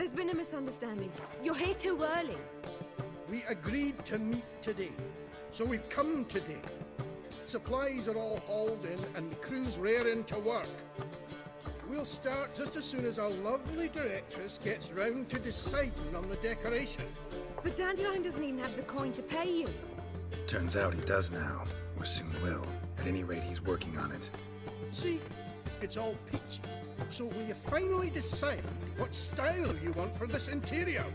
There's been a misunderstanding. You're here too early. We agreed to meet today, so we've come today. Supplies are all hauled in and the crew's raring to work. We'll start just as soon as our lovely directress gets round to deciding on the decoration. But Dandelion doesn't even have the coin to pay you. Turns out he does now, or soon will. At any rate, he's working on it. See, it's all peachy. So will you finally decide what style you want for this interior?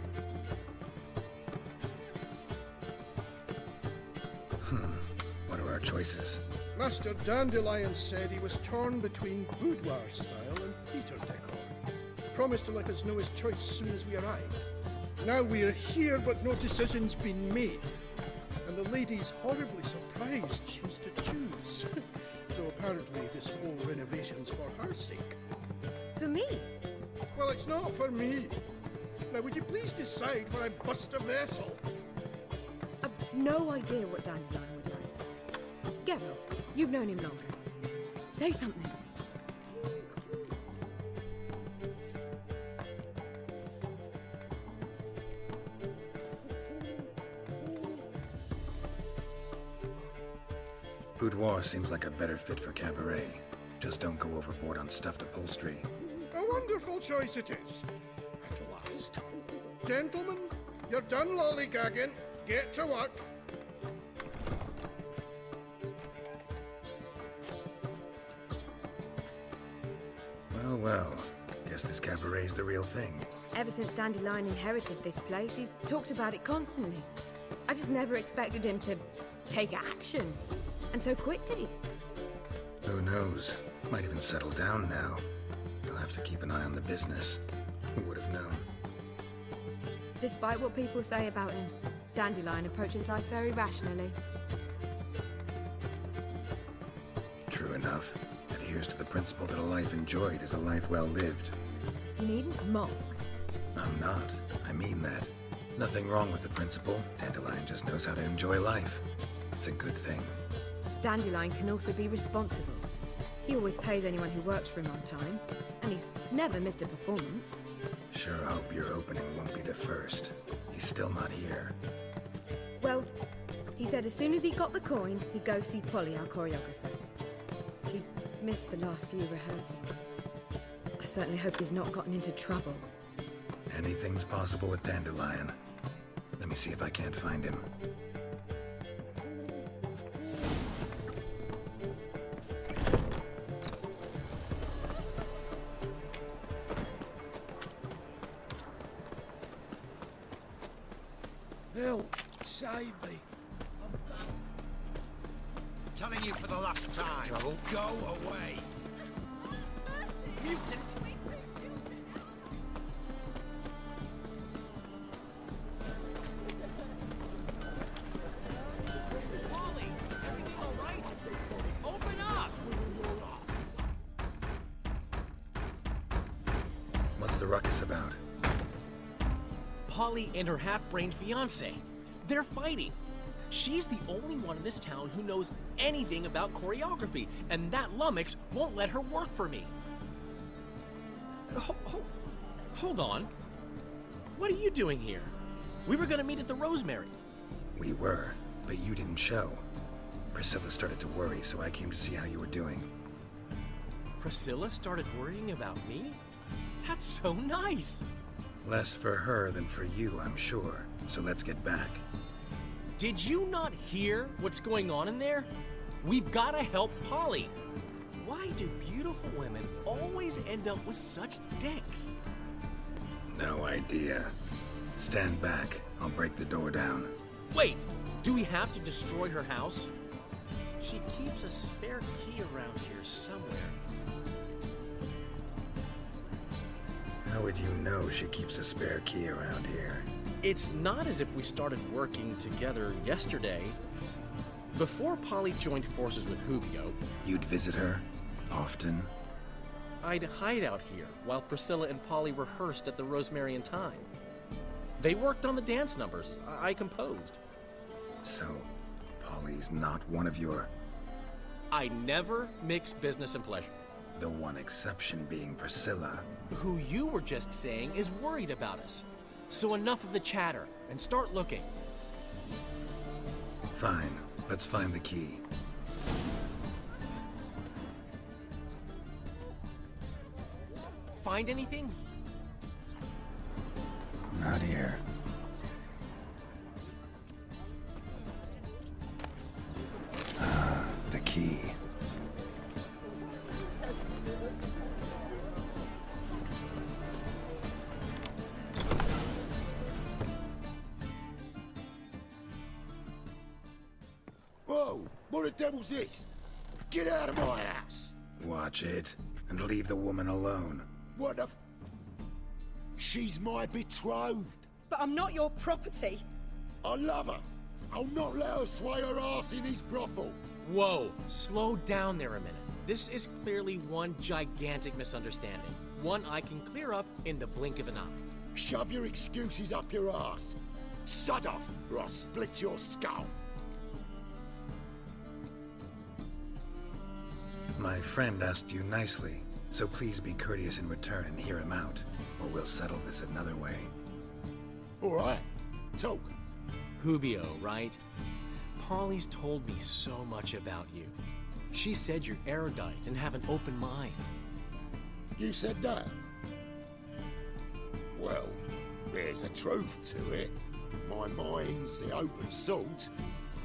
What are our choices? Master Dandelion said he was torn between boudoir style and theatre decor. Promised to let us know his choice as soon as we arrived. Now we're here, but no decision's been made. And the lady's horribly surprised she's to choose. Though apparently this whole renovation's for her sake. For me? Well, it's not for me. Now, would you please decide where I bust a vessel? I've no idea what Dandelion would like. Geralt, you've known him longer. Say something. Boudoir seems like a better fit for cabaret. Just don't go overboard on stuffed upholstery. A wonderful choice it is. At last. Gentlemen, you're done lollygagging. Get to work. Well, guess this cabaret's the real thing. Ever since Dandelion inherited this place, he's talked about it constantly. I just never expected him to take action. And so quickly. Who knows? Might even settle down now. He'll have to keep an eye on the business. Who would have known? Despite what people say about him, Dandelion approaches life very rationally. True enough. Adheres to the principle that a life enjoyed is a life well lived. You needn't mock. I'm not. I mean that. Nothing wrong with the principle. Dandelion just knows how to enjoy life. It's a good thing. Dandelion can also be responsible. He always pays anyone who works for him on time, and he's never missed a performance. Sure hope your opening won't be the first. He's still not here. Well, he said as soon as he got the coin, he'd go see Polly, our choreographer. She's missed the last few rehearsals. I certainly hope he's not gotten into trouble. Anything's possible with Dandelion. Let me see if I can't find him. Help! Save me! Telling you for the last time. Trouble. Go away! Mutant! Polly! Everything all right? Open up! What's the ruckus about? Polly and her half-brained fiancé. They're fighting. She's the only one in this town who knows anything about choreography, and that lummox won't let her work for me. Hold on. What are you doing here? We were gonna meet at the Rosemary. We were, but you didn't show. Priscilla started to worry, so I came to see how you were doing. Priscilla started worrying about me? That's so nice. Less for her than for you, I'm sure. So let's get back. Did you not hear what's going on in there? We've got to help Polly. Why do beautiful women always end up with such dicks? No idea. Stand back. I'll break the door down. Wait, do we have to destroy her house? She keeps a spare key around here somewhere. How would you know she keeps a spare key around here? It's not as if we started working together yesterday. Before Polly joined forces with Hubio, You'd visit her? Often? I'd hide out here while Priscilla and Polly rehearsed at the Rosemary and Thyme. They worked on the dance numbers I composed. So, Polly's not one of your... I never mix business and pleasure. The one exception being Priscilla. Who you were just saying is worried about us. So enough of the chatter, and start looking. Fine, let's find the key. Find anything? Not here. Ah, the key. Whoa! What the devil's this? Get out of my house! Watch it, and leave the woman alone. What the... She's my betrothed. But I'm not your property. I love her. I'll not let her sway her ass in his brothel. Whoa, slow down there a minute. This is clearly one gigantic misunderstanding. One I can clear up in the blink of an eye. Shove your excuses up your ass. Sod off, or I'll split your skull. My friend asked you nicely, so please be courteous in return and hear him out, or we'll settle this another way. All right, talk. Hubio, right? Polly's told me so much about you. She said you're erudite and have an open mind. You said that? Well, there's a truth to it. My mind's the open salt,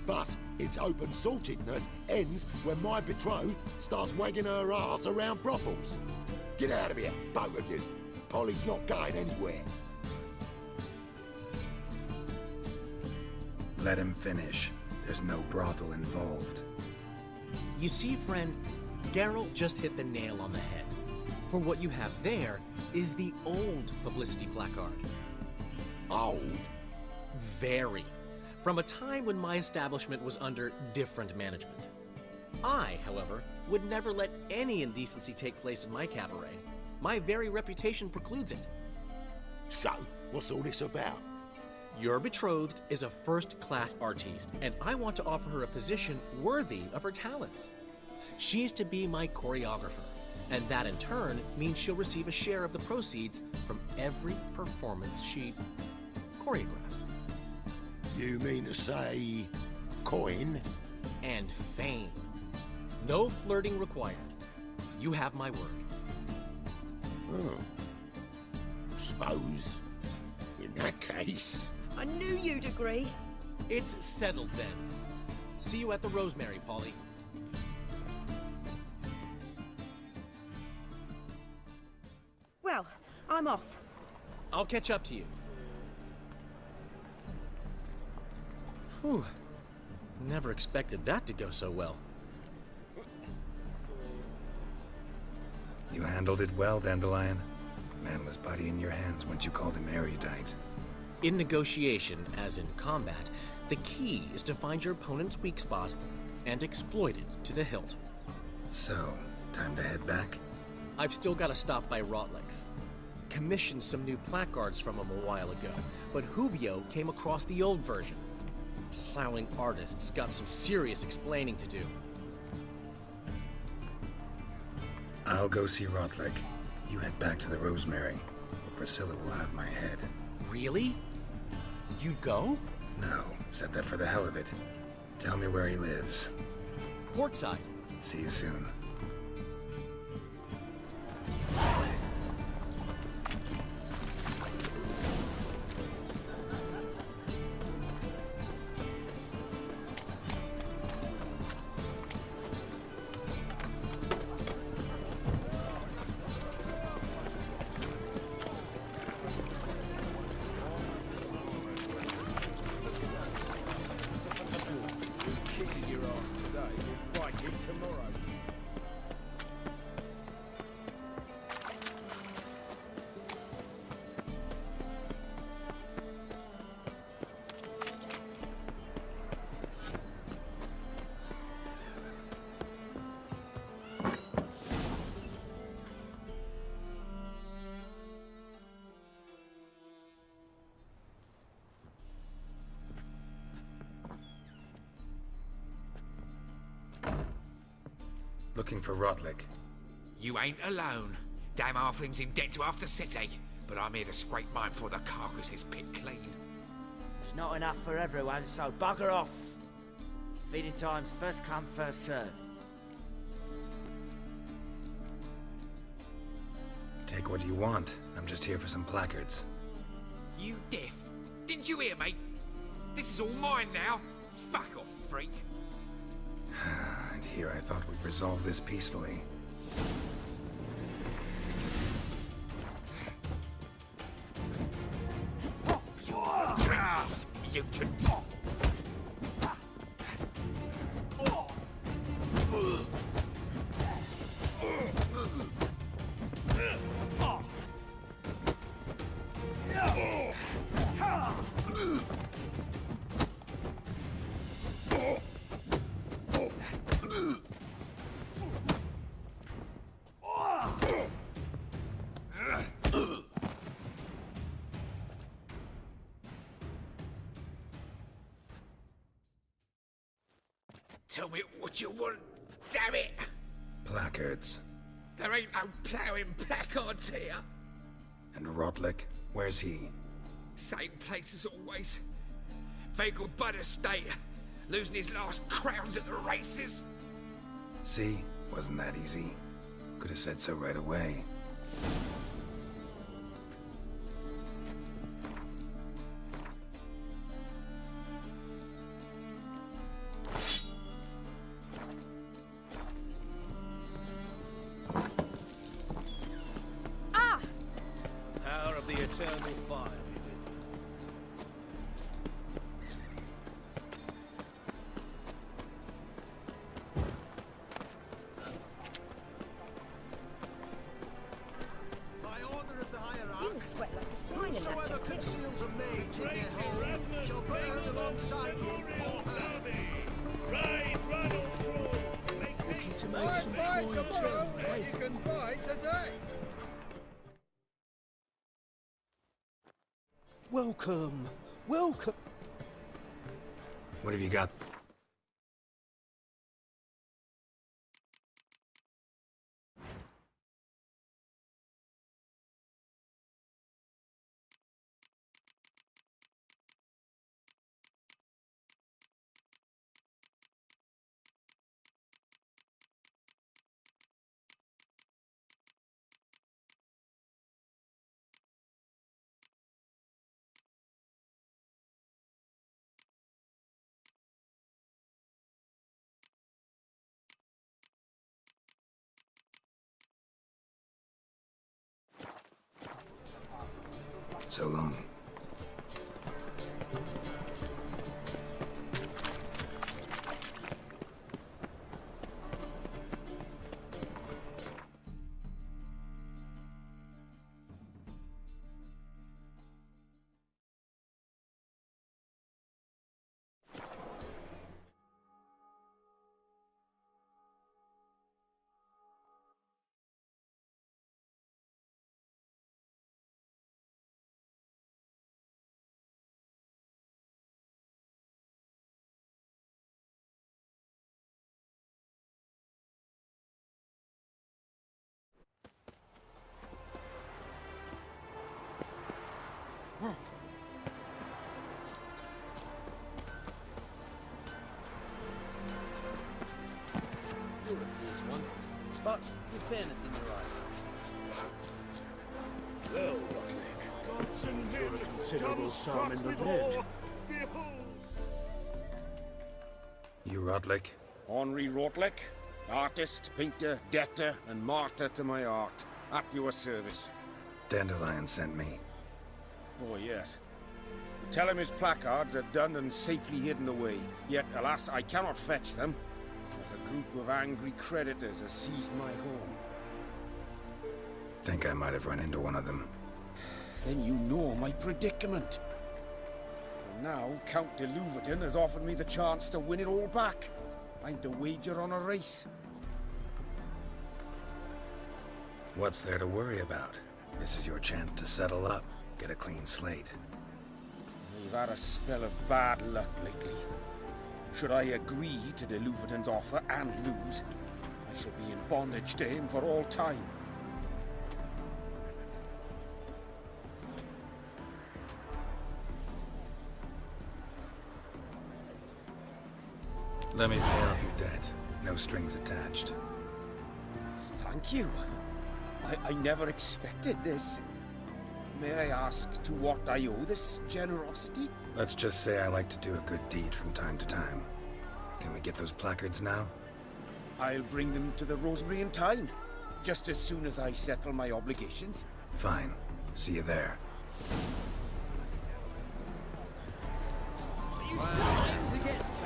but its open saltedness ends when my betrothed starts wagging her ass around brothels. Get out of here, both of yous. Polly's not going anywhere. Let him finish. There's no brothel involved. You see, friend, Geralt just hit the nail on the head. For what you have there is the old publicity placard. Old? Very. From a time when my establishment was under different management. I, however, would never let any indecency take place in my cabaret. My very reputation precludes it. So, what's all this about? Your betrothed is a first-class artiste, and I want to offer her a position worthy of her talents. She's to be my choreographer, and that in turn means she'll receive a share of the proceeds from every performance she choreographs. You mean to say... coin? And fame. No flirting required. You have my word. Oh. Suppose, in that case... I knew you'd agree. It's settled then. See you at the Rosemary, Polly. Well, I'm off. I'll catch up to you. Whew. Never expected that to go so well. You handled it well, Dandelion. Man was body in your hands once you called him erudite. In negotiation, as in combat, the key is to find your opponent's weak spot and exploit it to the hilt. So, time to head back? I've still got to stop by Rotlick's. Commissioned some new placards from him a while ago, but Hubio came across the old version. Plowing artists got some serious explaining to do. I'll go see Rotlick. You head back to the Rosemary, or Priscilla will have my head. Really? You'd go? No, said that for the hell of it. Tell me where he lives. Portside. See you soon. Kisses your ass today, will bite you tomorrow. Looking for Rotlick. You ain't alone. Damn halfling's in debt to half the city, but I'm here to scrape mine before the carcass is picked clean. There's not enough for everyone, so bugger off. Feeding time's first come, first served. Take what you want. I'm just here for some placards. You deaf? Didn't you hear me? This is all mine now. Fuck off, freak. And here I thought we'd resolve this peacefully. Grasp, mutant! Tell me what you want, damn it! Placards. There ain't no ploughing placards here. And Rotlick? Where's he? Same place as always. Vagal Bud Estate, losing his last crowns at the races. See? Wasn't that easy. Could have said so right away. Power of the eternal fire. By order of the hierarch, You sweat like a swine in that whosoever jacket. conceals a mage in their home shall burn alongside you or her. Looking to make some Buy points tomorrow of what you can buy today. Welcome, welcome. What have you got? So long. You're a fierce one, but with fairness in your eyes. Well, Rotlick, God send him a considerable psalm in the head. You Rotlick? Henri Rotlick, artist, painter, debtor, and martyr to my art, at your service. Dandelion sent me. Oh, yes. Tell him his placards are done and safely hidden away. Yet, alas, I cannot fetch them, as a group of angry creditors has seized my home. Think I might have run into one of them. Then you know my predicament. And now, Count de Louverton has offered me the chance to win it all back. I'm to wager on a race. What's there to worry about? This is your chance to settle up, get a clean slate. We've had a spell of bad luck lately. Should I agree to de Louverton's offer and lose, I I shall be in bondage to him for all time. Let me pay off your debt. No strings attached. Thank you. I never expected this. May I ask to what I owe this generosity? Let's just say I like to do a good deed from time to time. Can we get those placards now? I'll bring them to the Rosemary in time, just as soon as I settle my obligations. Fine. See you there. Are you trying to get 10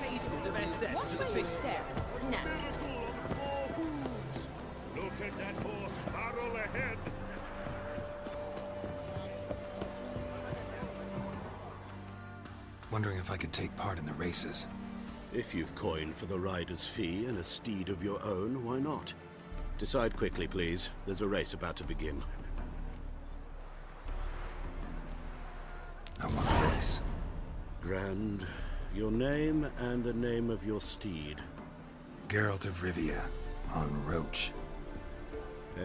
cases of SDS? Watch where you step. No. Miracle on 4 hooves! Look at that horse barrel ahead! Wondering if I could take part in the races. If you've coin for the rider's fee and a steed of your own, why not? Decide quickly, please. There's a race about to begin. I want a race. Grand. Your name and the name of your steed. Geralt of Rivia, on Roach.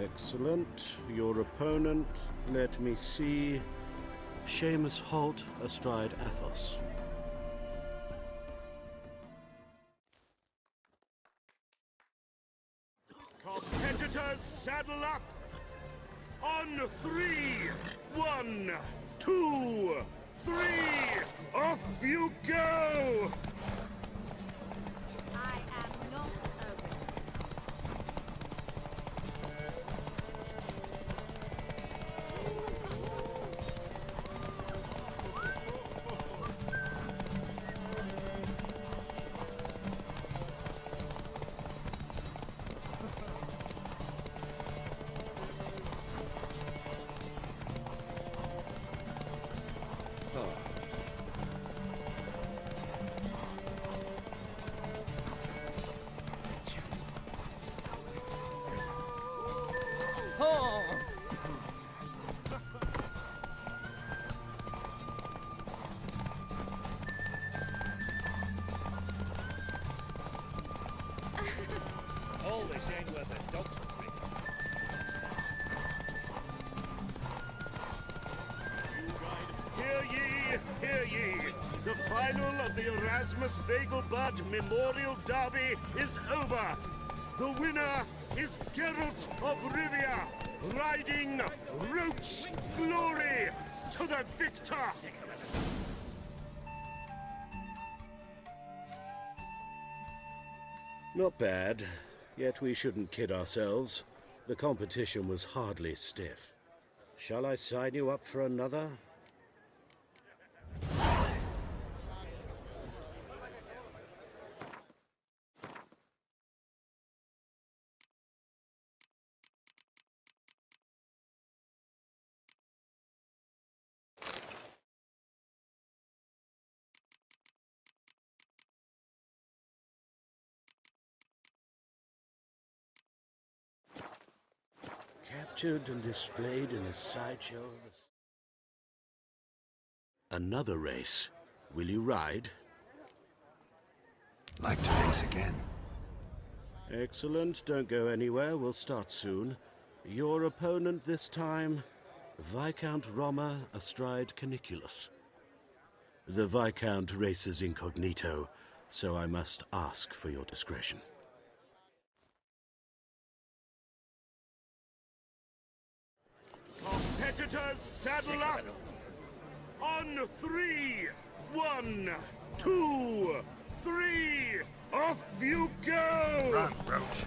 Excellent. Your opponent, let me see. Seamus Holt, astride Athos. Competitors, saddle up! On 3! 1, 2, 3! Off you go! I am not over. All this ain't worth a dog's trick. Hear ye! The final of the Erasmus Vegelbud Memorial Derby is over. The winner is Geralt of Rivia, riding Roach Glory to the victor! Not bad. Yet we shouldn't kid ourselves. The competition was hardly stiff. Shall I sign you up for another? Captured and displayed in a sideshow. Another race. Will you ride? Like to race again. Excellent. Don't go anywhere. We'll start soon. Your opponent this time, Viscount Roma astride Caniculus. The Viscount races incognito, so I must ask for your discretion. Competitors, saddle up! On 3! 1, 2, 3! Off you go! Run, Roach.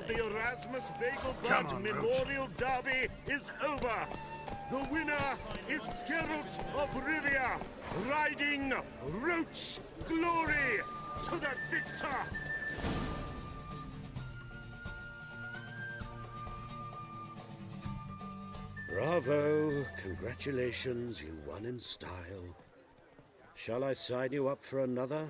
the Erasmus Vegelbud Memorial Derby is over. The winner is Geralt of Rivia, riding Roach Glory to the victor. Bravo! Congratulations, you won in style. Shall I sign you up for another?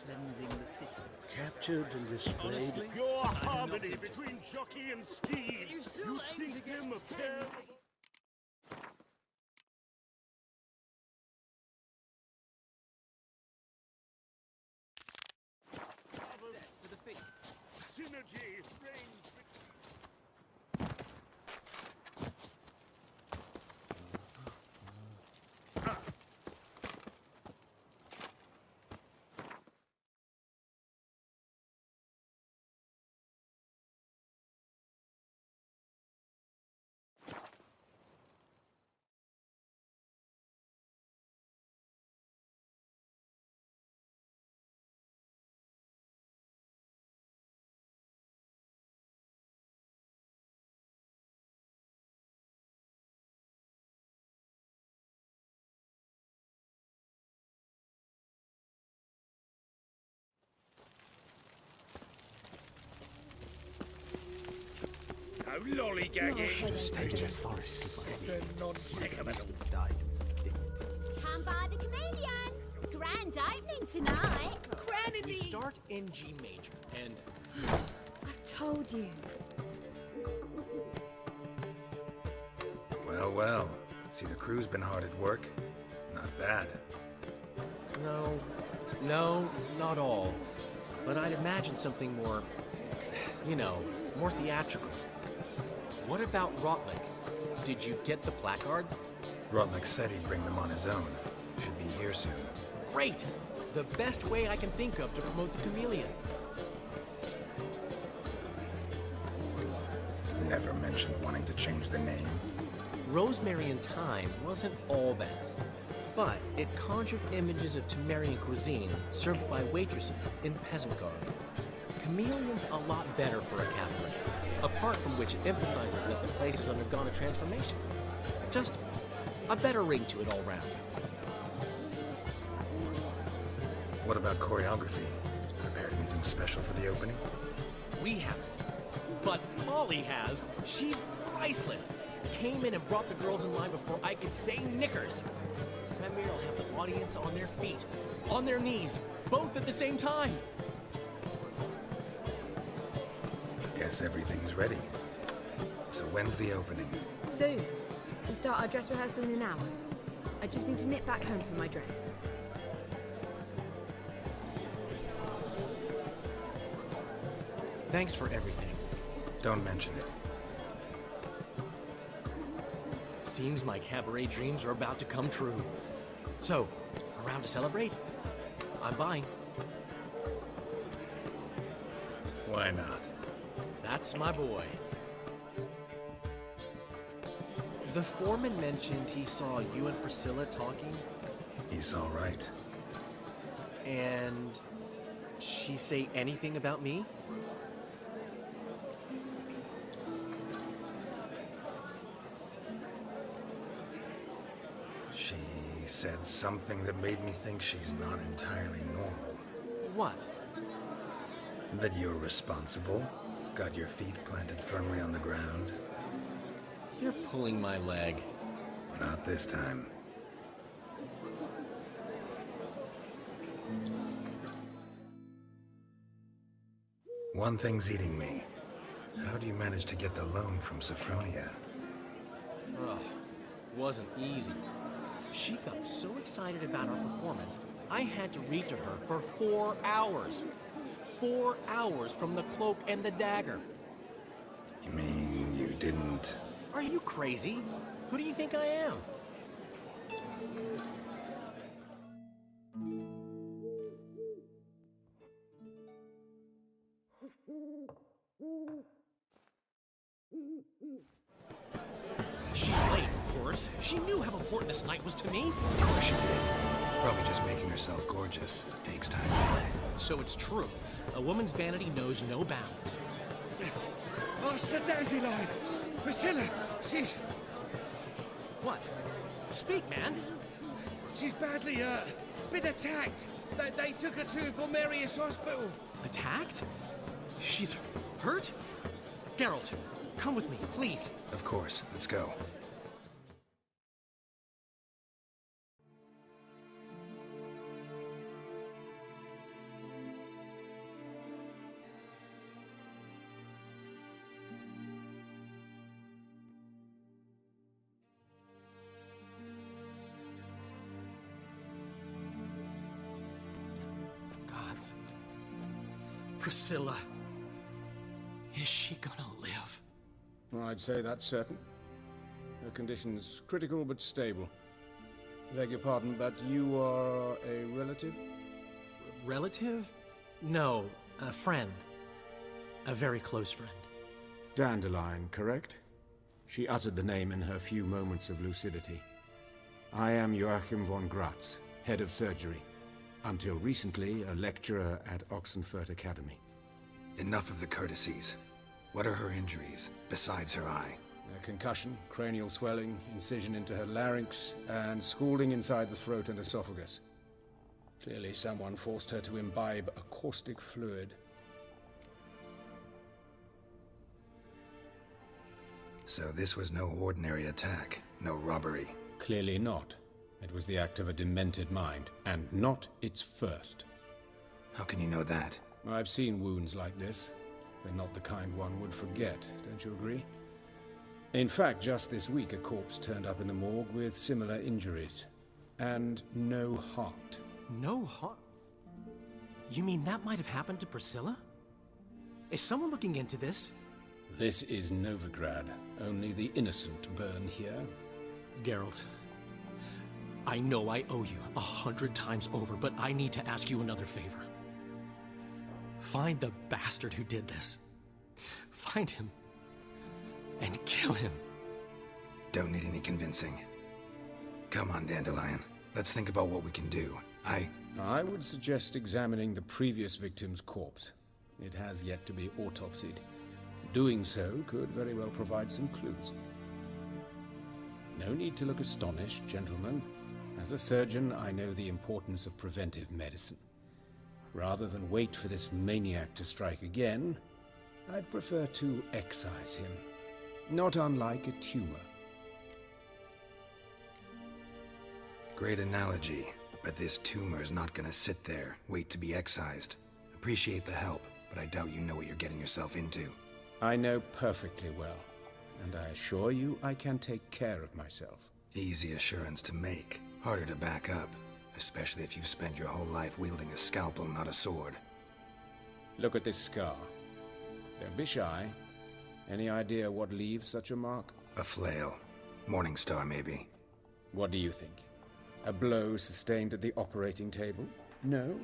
Cleansing the city. Captured and displayed. Your harmony between jockey and steed. You think them a pair of... Synergy reigns. No lollygagging. Stage of forest. Come by the Chameleon. Grand opening tonight. We start in G major, and I've told you. Well, well. See, the crew's been hard at work. Not bad. no, not all. But I'd imagine something more, more theatrical. What about Rotlick? Did you get the placards? Rotlick said he'd bring them on his own. Should be here soon. Great! The best way I can think of to promote the Chameleon. Never mentioned wanting to change the name. Rosemary and Thyme wasn't all bad, but it conjured images of Temerian cuisine served by waitresses in peasant garb. Chameleon's a lot better for a cabaret, apart from which it emphasizes that the place has undergone a transformation. Just a better ring to it all round. What about choreography? Prepared anything special for the opening? We haven't. But Polly has. She's priceless. Came in and brought the girls in line before I could say knickers. Premier will have the audience on their feet, on their knees, both at the same time. Guess everything's ready. So when's the opening? Soon. We start our dress rehearsal in an hour. I just need to nip back home for my dress. Thanks for everything. Don't mention it. Seems my cabaret dreams are about to come true. So, around to celebrate? I'm buying. Why not? That's my boy. The foreman mentioned he saw you and Priscilla talking. He's all right. And she say anything about me? She said something that made me think she's not entirely normal. What? That you're responsible, got your feet planted firmly on the ground. You're pulling my leg. Not this time. One thing's eating me. How do you manage to get the loan from Sophronia? Ugh, wasn't easy. She got so excited about our performance, I had to read to her for 4 hours. 4 hours from the Cloak and the Dagger. You mean you didn't... Are you crazy? Who do you think I am? course. She knew how important this night was to me. Of course she did. Probably just making herself gorgeous. Takes time. So it's true. A woman's vanity knows no bounds. Master Dandelion! Priscilla, she's... What? Speak, man. She's badly hurt. Been attacked. They took her to Valmerius Hospital. Attacked? She's hurt? Geralt, come with me, please. Of course. Let's go. Gods. Priscilla. Is she gonna live? I'd say that's certain. Her condition's critical but stable. Beg your pardon, but you are a relative? Relative? No, a friend. A very close friend. Dandelion, correct? She uttered the name in her few moments of lucidity. I am Joachim von Gratz, head of surgery. Until recently, a lecturer at Oxenfurt Academy. Enough of the courtesies. What are her injuries, besides her eye? A concussion, cranial swelling, incision into her larynx, and scalding inside the throat and esophagus. Clearly someone forced her to imbibe a caustic fluid. So this was no ordinary attack, no robbery. Clearly not. It was the act of a demented mind, and not its first. How can you know that? I've seen wounds like this. They're not the kind one would forget, don't you agree? In fact, just this week a corpse turned up in the morgue with similar injuries. And no heart. No heart? You mean that might have happened to Priscilla? Is someone looking into this? This is Novigrad. Only the innocent burn here. Geralt, I know I owe you 100 times over, but I need to ask you another favor. Find the bastard who did this. Find him. And kill him. Don't need any convincing. Come on, Dandelion. Let's think about what we can do. I would suggest examining the previous victim's corpse. It has yet to be autopsied. Doing so could very well provide some clues. No need to look astonished, gentlemen. As a surgeon, I know the importance of preventive medicine. Rather than wait for this maniac to strike again, I'd prefer to excise him. Not unlike a tumor. Great analogy, but this tumor's not gonna sit there, wait to be excised. Appreciate the help, but I doubt you know what you're getting yourself into. I know perfectly well, and I assure you I can take care of myself. Easy assurance to make, harder to back up. Especially if you've spent your whole life wielding a scalpel, not a sword. Look at this scar. Don't be shy. Any idea what leaves such a mark? A flail. Morningstar, maybe. What do you think? A blow sustained at the operating table? No?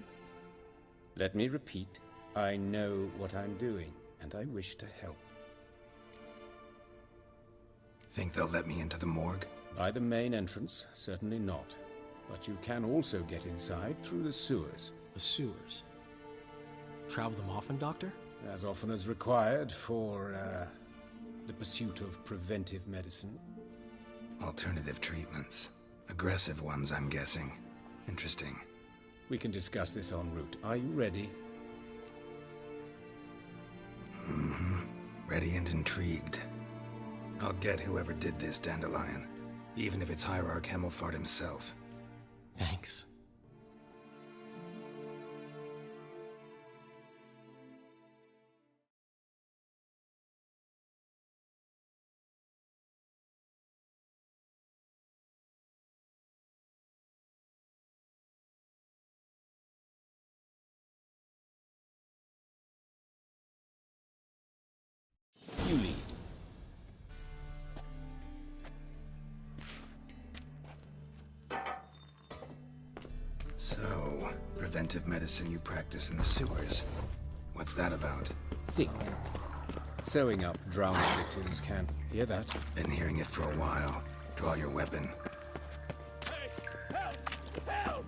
Let me repeat. I know what I'm doing, and I wish to help. Think they'll let me into the morgue? By the main entrance, certainly not. But you can also get inside through the sewers. The sewers? Travel them often, Doctor? As often as required for, the pursuit of preventive medicine. Alternative treatments. Aggressive ones, I'm guessing. Interesting. We can discuss this en route. Are you ready? Mm-hmm. Ready and intrigued. I'll get whoever did this, Dandelion. Even if it's Hierarch Hemmelfart himself. Thanks. You lead. So, preventive medicine you practice in the sewers. What's that about? Think. Sewing up drowned victims can... Hear that? Been hearing it for a while. Draw your weapon. Hey, help! Help!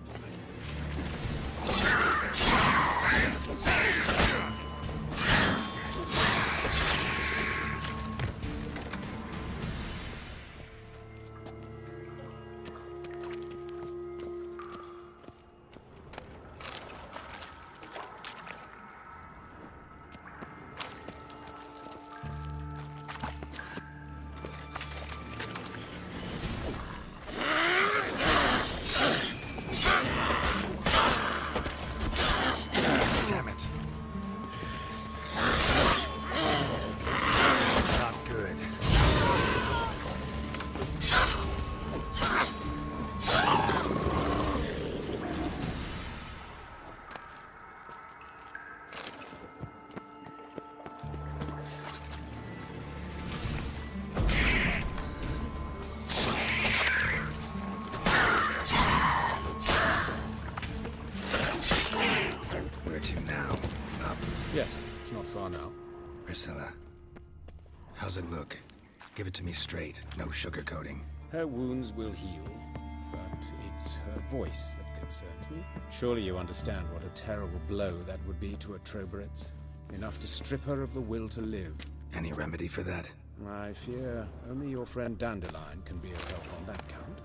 Damn it. Not good. Where to now? Up. Yes, it's not far now. Priscilla. How's it look? Give it to me straight, no sugarcoating. Her wounds will heal, but it's her voice that concerns me. Surely you understand what a terrible blow that would be to a Troberet. Enough to strip her of the will to live. Any remedy for that? I fear only your friend Dandelion can be of help on that count.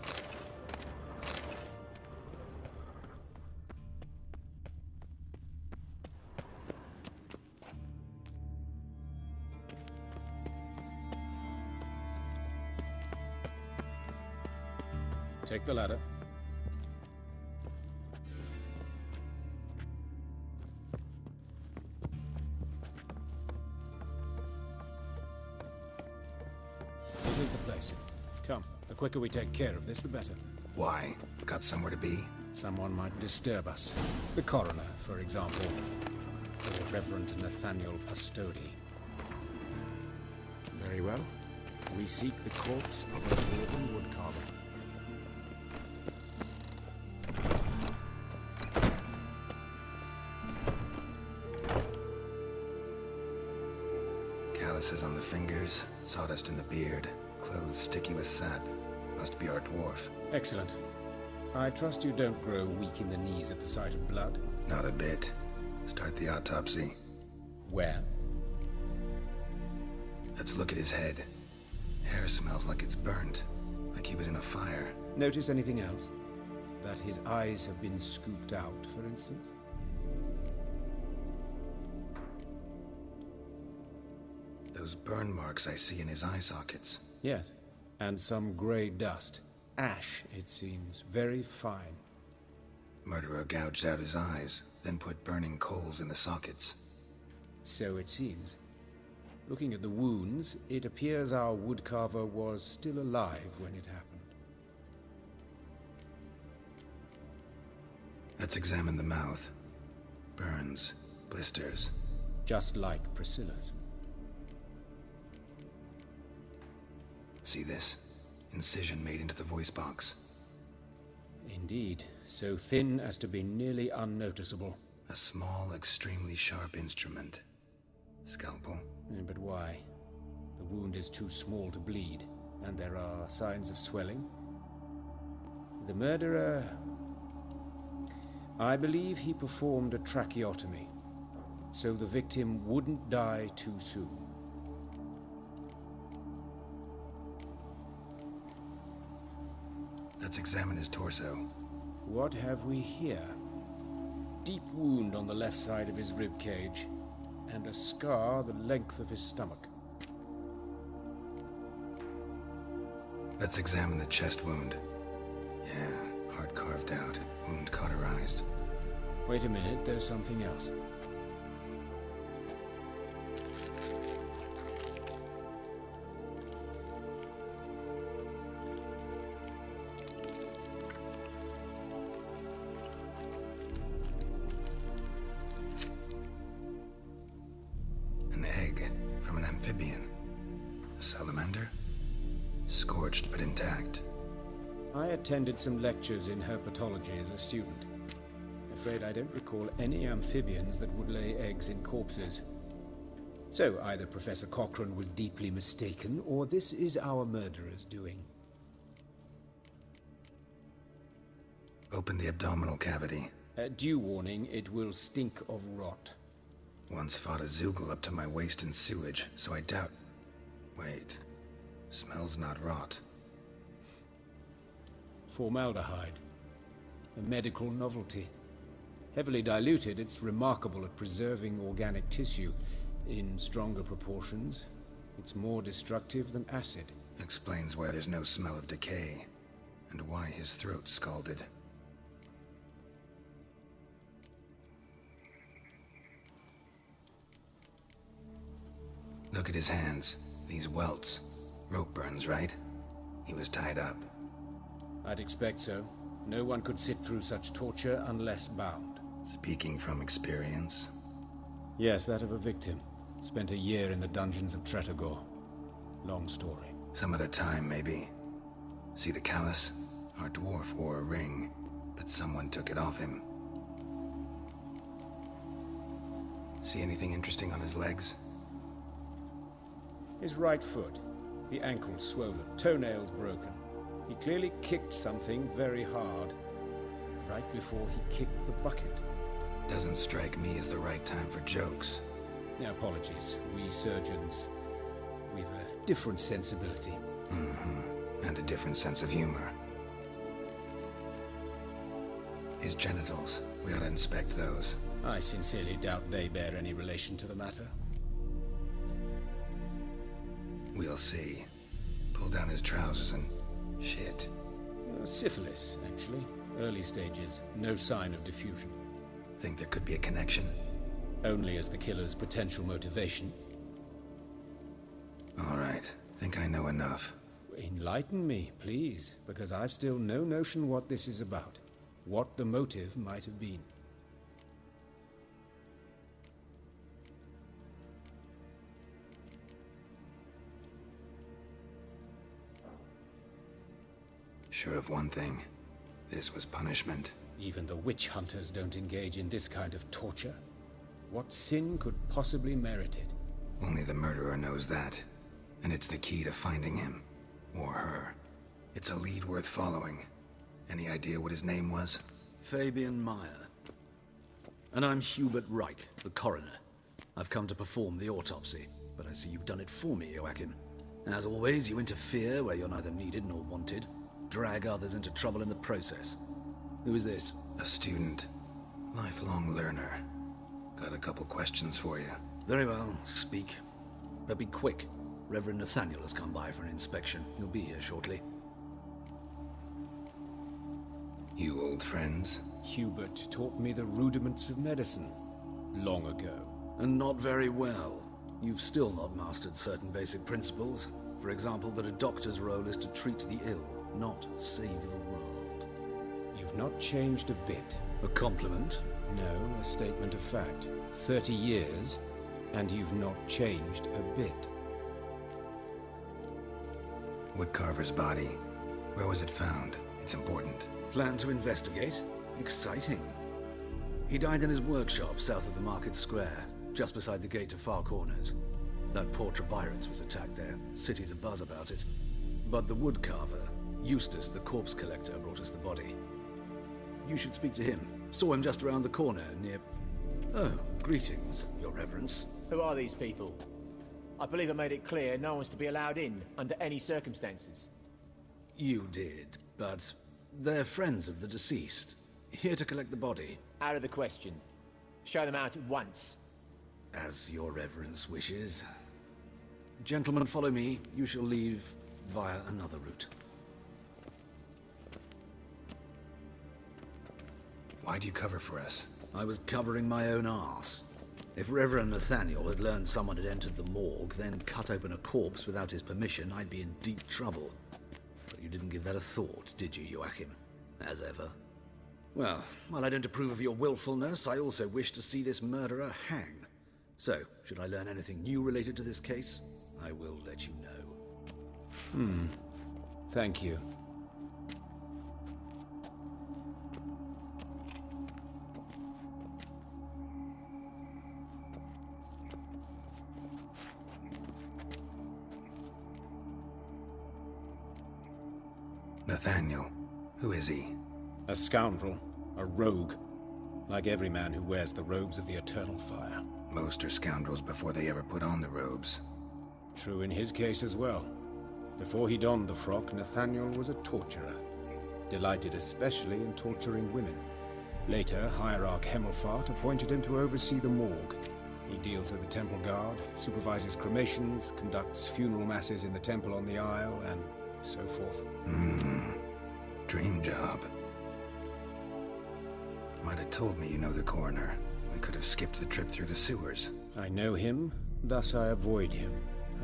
Take the ladder. This is the place. Come, the quicker we take care of this, the better. Why? Got somewhere to be? Someone might disturb us. The coroner, for example. Or Reverend Nathaniel Pastodi. Very well. We seek the corpse of a dwarven woodcarver. Calluses on the fingers, sawdust in the beard, clothes sticky with sap. Must be our dwarf. Excellent. I trust you don't grow weak in the knees at the sight of blood. Not a bit. Start the autopsy. Where? Let's look at his head. Hair smells like it's burnt, like he was in a fire. Notice anything else? That his eyes have been scooped out, for instance? Those burn marks I see in his eye sockets. Yes. And some grey dust. Ash, it seems. Very fine. Murderer gouged out his eyes, then put burning coals in the sockets. So it seems. Looking at the wounds, it appears our woodcarver was still alive when it happened. Let's examine the mouth. Burns, blisters. Just like Priscilla's. See this? Incision made into the voice box. Indeed, so thin as to be nearly unnoticeable. A small, extremely sharp instrument. Scalpel? But why? The wound is too small to bleed, and there are signs of swelling. The murderer... I believe he performed a tracheotomy, so the victim wouldn't die too soon. Let's examine his torso. What have we here? Deep wound on the left side of his rib cage, and a scar the length of his stomach. Let's examine the chest wound. Yeah, heart carved out, wound cauterized. Wait a minute, there's something else. An egg from an amphibian. A salamander? Scorched but intact. I attended some lectures in herpetology as a student. Afraid I don't recall any amphibians that would lay eggs in corpses. So either Professor Cochrane was deeply mistaken, or this is our murderer's doing. Open the abdominal cavity. Due warning, it will stink of rot. Once fought a Zoogle up to my waist in sewage, so I doubt... Wait. Smells not rot. Formaldehyde. A medical novelty. Heavily diluted, it's remarkable at preserving organic tissue. In stronger proportions, it's more destructive than acid. Explains why there's no smell of decay, and why his throat's scalded. Look at his hands. These welts. Rope burns, right? He was tied up. I'd expect so. No one could sit through such torture unless bound. Speaking from experience? Yes, that of a victim. Spent a year in the dungeons of Tretogor. Long story. Some other time, maybe. See the callus? Our dwarf wore a ring, but someone took it off him. See anything interesting on his legs? His right foot. The ankle swollen, toenails broken. He clearly kicked something very hard. Right before he kicked the bucket. Doesn't strike me as the right time for jokes. Apologies. We surgeons, we've a different sensibility. Mm-hmm. And a different sense of humor. His genitals. We ought to inspect those. I sincerely doubt they bear any relation to the matter. We'll see. Pull down his trousers and... shit. Syphilis, actually. Early stages. No sign of diffusion. Think there could be a connection? Only as the killer's potential motivation. All right. Think I know enough. Enlighten me, please, because I've still no notion what this is about. What the motive might have been. Sure of one thing. This was punishment. Even the witch hunters don't engage in this kind of torture. What sin could possibly merit it? Only the murderer knows that. And it's the key to finding him. Or her. It's a lead worth following. Any idea what his name was? Fabian Meyer. And I'm Hubert Reich, the coroner. I've come to perform the autopsy, but I see you've done it for me, Joachim. As always, you interfere where you're neither needed nor wanted. Drag others into trouble in the process. Who is this? A student. Lifelong learner. Got a couple questions for you. Very well, speak. But be quick. Reverend Nathaniel has come by for an inspection. He'll be here shortly. You old friends? Hubert taught me the rudiments of medicine. Long ago. And not very well. You've still not mastered certain basic principles. For example, that a doctor's role is to treat the ill, not save the world. You've not changed a bit. A compliment? No, a statement of fact. 30 years, and you've not changed a bit. Woodcarver's body. Where was it found? It's important. Plan to investigate? Exciting. He died in his workshop south of the Market Square, just beside the gate to Far Corners. That poor Trebirates was attacked there. City's abuzz about it. But the woodcarver, Eustace the corpse collector, brought us the body. You should speak to him. Saw him just around the corner near... Oh, greetings, Your Reverence. Who are these people? I believe I made it clear no one's to be allowed in under any circumstances. You did, but they're friends of the deceased. Here to collect the body. Out of the question. Show them out at once. As Your Reverence wishes. Gentlemen, follow me. You shall leave via another route. Why'd you cover for us? I was covering my own arse. If Reverend Nathaniel had learned someone had entered the morgue, then cut open a corpse without his permission, I'd be in deep trouble. But you didn't give that a thought, did you, Joachim? As ever. Well, while I don't approve of your willfulness, I also wish to see this murderer hang. So, should I learn anything new related to this case, I will let you know. Thank you. Nathaniel. Who is he? A scoundrel, a rogue, like every man who wears the robes of the Eternal Fire. Most are scoundrels before they ever put on the robes. True in his case as well. Before he donned the frock, Nathaniel was a torturer, delighted especially in torturing women. Later, Hierarch Hemmelfart appointed him to oversee the morgue. He deals with the temple guard, supervises cremations, conducts funeral masses in the temple on the Isle, and so forth. Dream job. Might have told me you know the coroner. We could have skipped the trip through the sewers. I know him, thus I avoid him.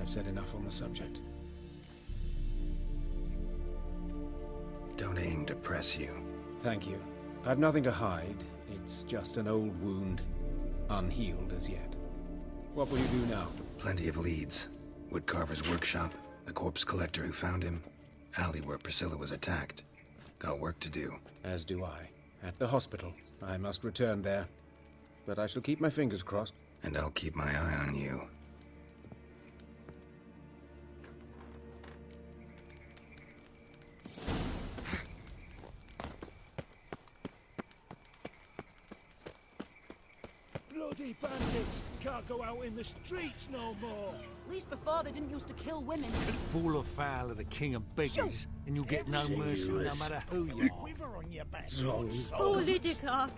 I've said enough on the subject. Don't aim to press you. Thank you. I've nothing to hide. It's just an old wound, unhealed as yet. What will you do now? Plenty of leads. Woodcarver's workshop, the corpse collector who found him, alley where Priscilla was attacked. Got work to do. As do I. At the hospital. I must return there. But I shall keep my fingers crossed. And I'll keep my eye on you. Bloody bandits! Can't go out in the streets no more! At least before they didn't used to kill women. Fall afoul of the king of beggars, and you'll get no mercy no matter who you are. Quiver on your back. Oh, Lydica!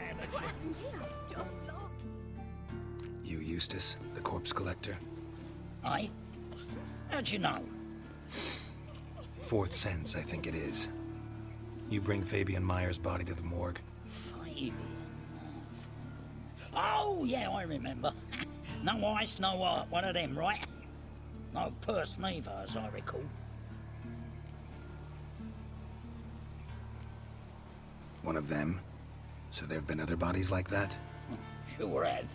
You, Eustace, the corpse collector? Aye? How'd you know? Fourth sense, I think it is. You bring Fabian Meyer's body to the morgue? Fabian? Oh, yeah, I remember. No ice, no art, one of them, right? No purse neither, as I recall. One of them? So there have been other bodies like that? Sure have.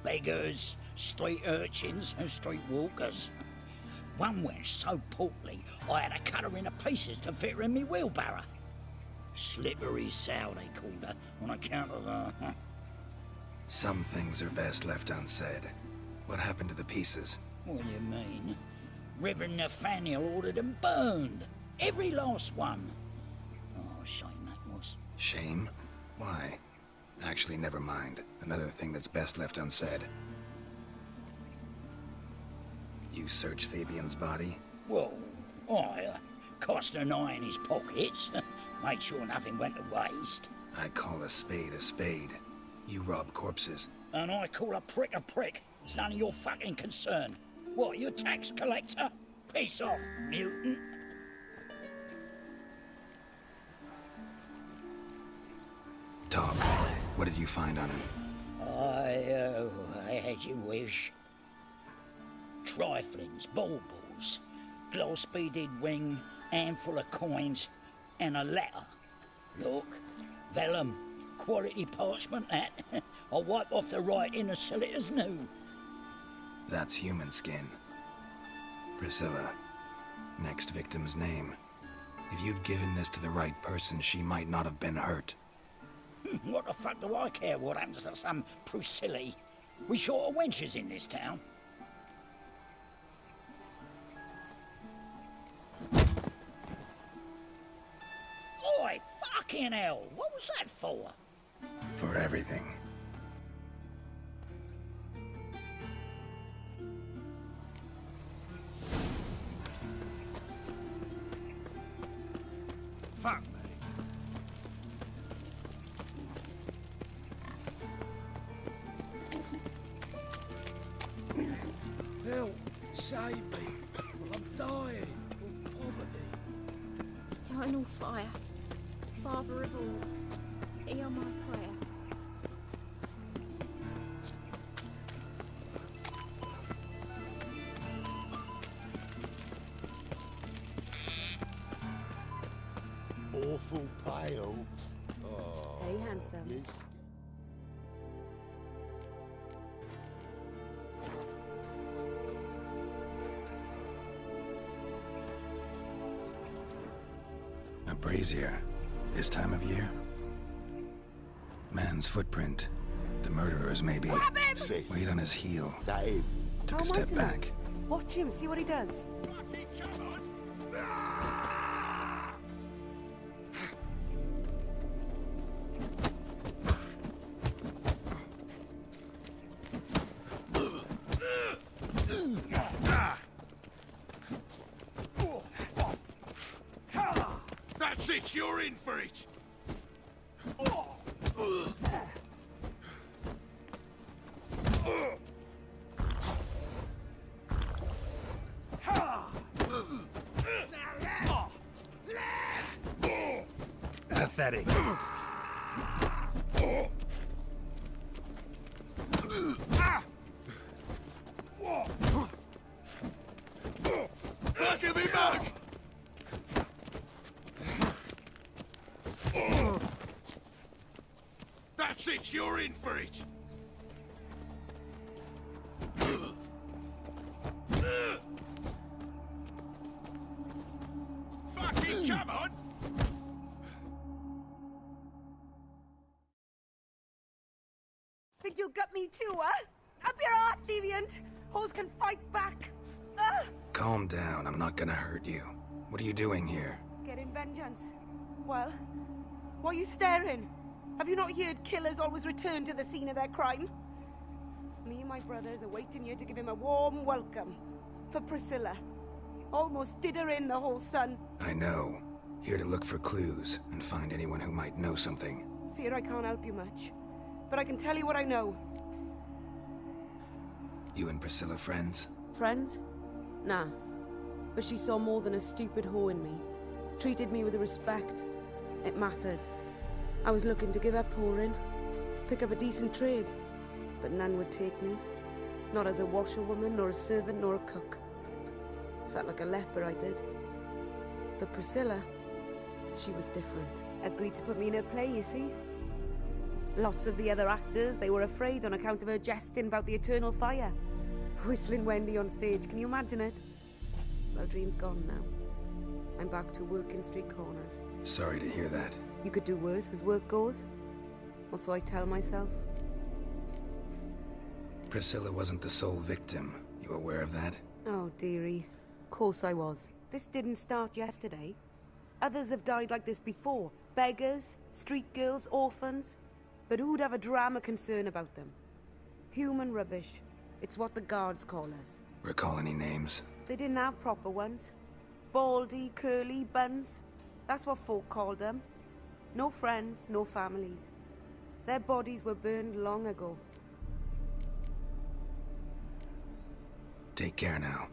Beggars, street urchins, and street walkers. One went so portly, I had to cut her into pieces to fit her in me wheelbarrow. Slippery sow, they called her, on account of her. Some things are best left unsaid. What happened to the pieces? What do you mean? Reverend Nathaniel ordered them burned. Every last one. Oh, shame that was. Shame? Why? Actually, never mind. Another thing that's best left unsaid. You search Fabian's body? Well, I cast an eye in his pockets. Made sure nothing went to waste. I call a spade a spade. You rob corpses. And I call a prick a prick. It's none of your fucking concern. What, you tax collector? Piss off, mutant. Talk. What did you find on him? I had you wish. Triflings, baubles, gloss-beaded ring, handful of coins, and a letter. Look, vellum, quality parchment, that. I'll wipe off the writing and sell it as new. That's human skin. Priscilla. Next victim's name. If you'd given this to the right person, she might not have been hurt. What the fuck do I care what happens to some Priscilla? We short of wenches in this town. Oi, fucking hell! What was that for? For everything. Fuck me. Help! Save me! I'm dying of poverty. Eternal fire. Father of all. Hear my prayer. Awful pale. Oh, Hey, handsome. yes. A brazier. This time of year? Man's footprint. The murderer's maybe. Weight on his heel. Took a step back. Watch him, see what he does. it, you're in for it! Pathetic. Look at me, mug! That's it, you're in for it! Fucking come on! Think you'll gut me too, huh? Up your ass, deviant! Hoes can fight back! Calm down, I'm not gonna hurt you. What are you doing here? Getting vengeance. Well, why are you staring? Have you not heard killers always return to the scene of their crime? Me and my brothers are waiting here to give him a warm welcome. For Priscilla. Almost did her in, the whole son. I know. Here to look for clues and find anyone who might know something. Fear I can't help you much. But I can tell you what I know. You and Priscilla friends? Friends? Nah. But she saw more than a stupid whore in me. Treated me with respect. It mattered. I was looking to give her pouring. Pick up a decent trade. But none would take me. Not as a washerwoman, nor a servant, nor a cook. Felt like a leper, I did. But Priscilla, she was different. Agreed to put me in her play, you see? Lots of the other actors, they were afraid on account of her jesting about the eternal fire. Whistling Wendy on stage, can you imagine it? Well, dream's gone now. I'm back to working street corners. Sorry to hear that. You could do worse as work goes. Or so I tell myself. Priscilla wasn't the sole victim. You aware of that? Oh, dearie. Course I was. This didn't start yesterday. Others have died like this before. Beggars, street girls, orphans. But who'd have a drama concern about them? Human rubbish. It's what the guards call us. Recall any names? They didn't have proper ones. Baldy, curly, buns. That's what folk called them. No friends, no families. Their bodies were burned long ago. Take care now.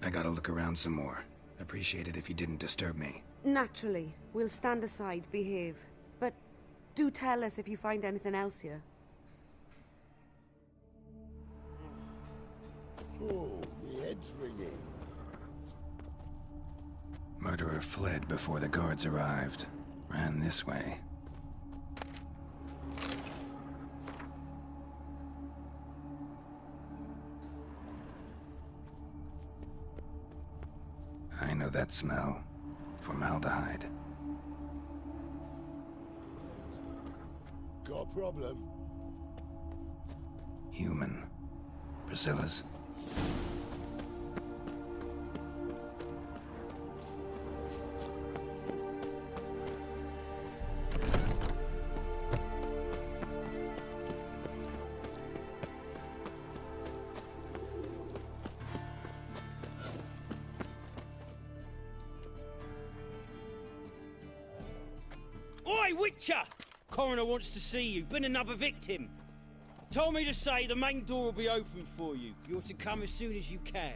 I gotta look around some more. Appreciate it if you didn't disturb me. Naturally. We'll stand aside, behave. But do tell us if you find anything else here. Oh, my head's ringing. Murderer fled before the guards arrived. Ran this way. I know that smell. Formaldehyde. Got a problem? Human. Priscilla's. Oi, Witcher! Coroner wants to see you. Been another victim. Told me to say the main door will be open for you. You're to come as soon as you can.